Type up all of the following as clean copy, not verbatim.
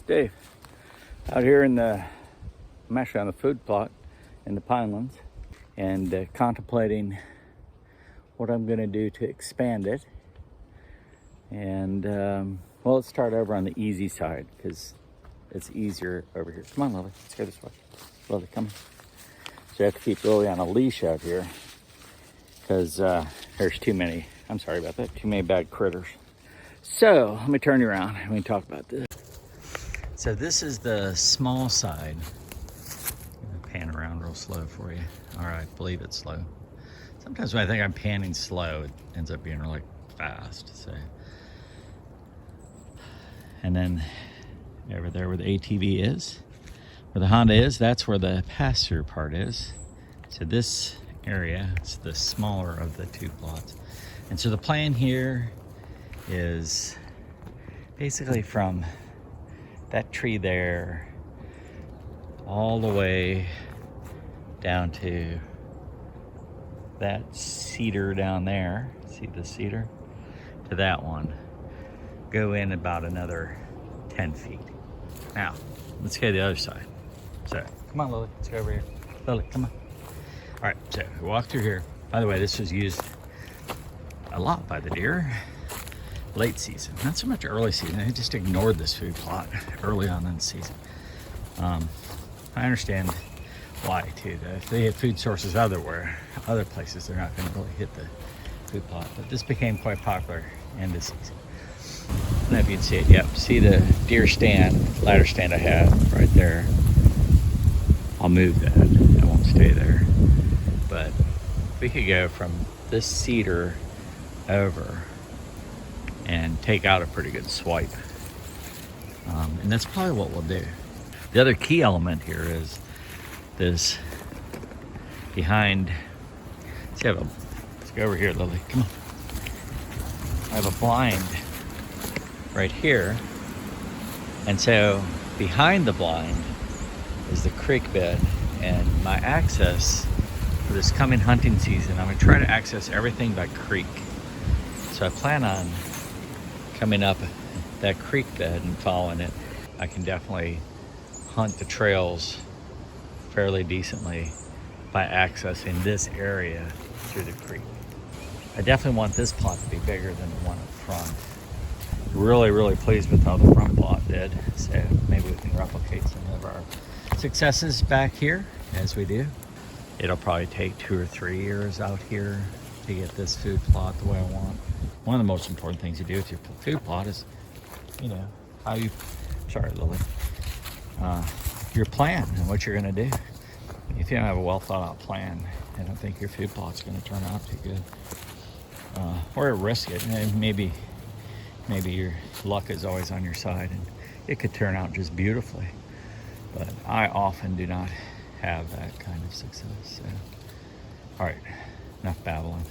Dave, out here I'm actually on the food plot in the Pinelands and contemplating what I'm going to do to expand it. And well, let's start over on the easy side because it's easier over here. Come on, Lillie, let's go this way. Lillie, come on. So I have to keep Lillie on a leash out here because there's too many, I'm sorry about that, too many bad critters. So let me turn you around and we can talk about this. So this is the small side. I'm gonna pan around real slow for you. All right, believe it's slow. Sometimes when I think I'm panning slow, it ends up being really fast. So, and then over there where the ATV is, where the Honda is, that's where the pass-through part is. So this area is the smaller of the two plots. And so the plan here is basically from that tree there all the way down to that cedar down there. See the cedar? To that one. Go in about another 10 feet. Now, let's go to the other side. So, come on, Lillie, let's go over here. Lillie, come on. All right, so we walk through here. By the way, this was used a lot by the deer late season, not so much early season. They just ignored this food plot early on in the season. I understand why too. If they had food sources other places, they're not going to really hit the food plot. But this became quite popular in the season. I don't know if you can see it. Yep, see the deer stand, ladder stand I have right there. I'll move that. I won't stay there. But we could go from this cedar over and take out a pretty good swipe. And that's probably what we'll do. The other key element here is this behind, let's go over here, Lillie, come on. I have a blind right here. And so behind the blind is the creek bed, and my access for this coming hunting season, I'm gonna try to access everything by creek. So I plan on coming up that creek bed and following it. I can definitely hunt the trails fairly decently by accessing this area through the creek. I definitely want this plot to be bigger than the one up front. Really, really pleased with how the front plot did. So maybe we can replicate some of our successes back here as we do. It'll probably take 2 or 3 years out here to get this food plot the way I want. One of the most important things you do with your food plot is, you know, how you, sorry, Lillie, your plan and what you're gonna do. If you don't have a well thought out plan, I don't think your food plot's gonna turn out too good. Or risk it. Maybe your luck is always on your side and it could turn out just beautifully. But I often do not have that kind of success. So. All right, enough babbling.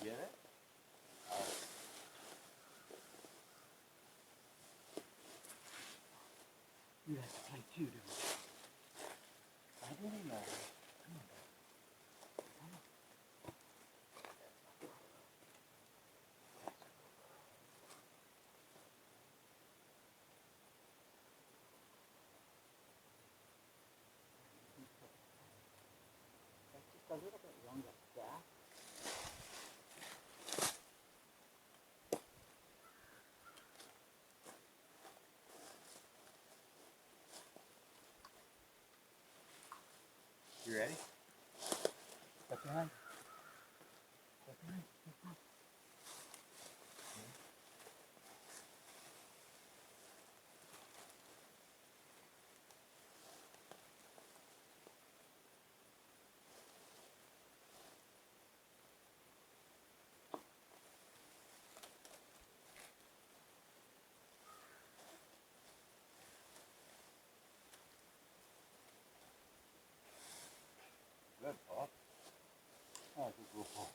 Get it? You have to play too, don't you? I didn't know. Come on, baby. Come on. That's just a little bit longer. Yeah. You ready? Step behind. Step behind. Step behind. Good, Bob. Oh, good little Bob.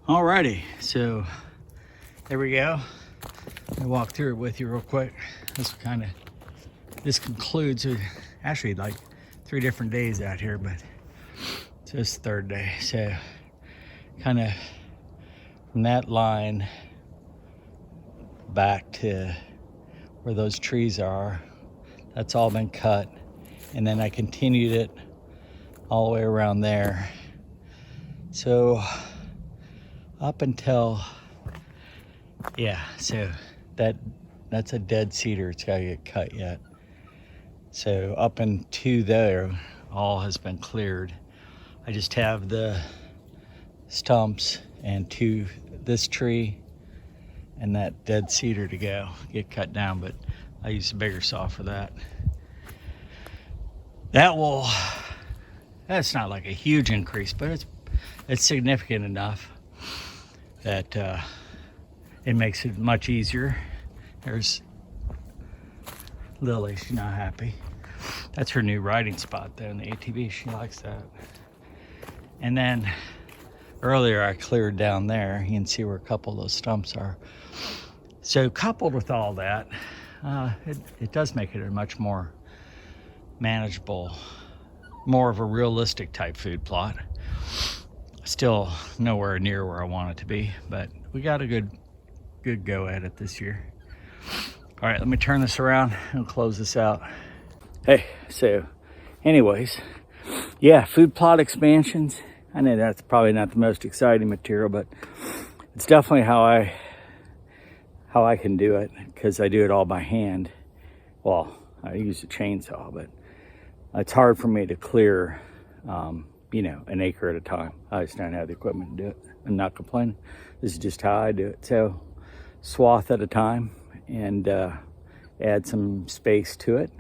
Alrighty, so there we go. I'll walk through it with you real quick. This concludes actually like 3 different days out here, but it's this 3rd day. So kind of from that line back to where those trees are, that's all been cut. And then I continued it all the way around there. So up until, yeah, so that's a dead cedar. It's gotta get cut yet. So up into there, all has been cleared. I just have the stumps and this tree and that dead cedar to get cut down, but I use a bigger saw for that. That's not like a huge increase, but it's significant enough that it makes it much easier. There's Lillie, she's not happy. That's her new riding spot there in the ATV, she likes that. And then earlier I cleared down there, you can see where a couple of those stumps are. So coupled with all that, it does make it a much more manageable, more of a realistic type food plot. Still nowhere near where I want it to be, but we got a good go at it this year. All right, let me turn this around and close this out. Hey, so anyways, yeah, food plot expansions. I know that's probably not the most exciting material, but it's definitely how I can do it, because I do it all by hand. Well, I use a chainsaw, but it's hard for me to clear an acre at a time. I just don't have the equipment to do it. I'm not complaining. This is just how I do it. So swath at a time, and add some space to it.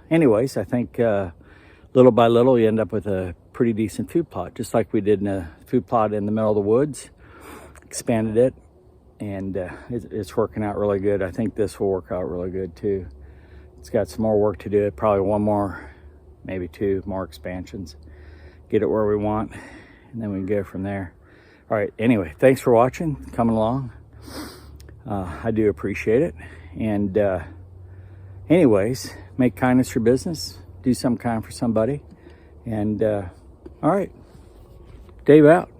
Anyways, I think little by little you end up with a pretty decent food plot, just like we did in a food plot in the middle of the woods. Expanded it, and it's working out really good. I think this will work out really good too. It's got some more work to do. Probably 1 more, maybe 2 more expansions. Get it where we want, and then we can go from there. All right, anyway, thanks for watching, coming along. I do appreciate it. And anyways, make kindness your business. Do some kind for somebody. And all right, Dave out.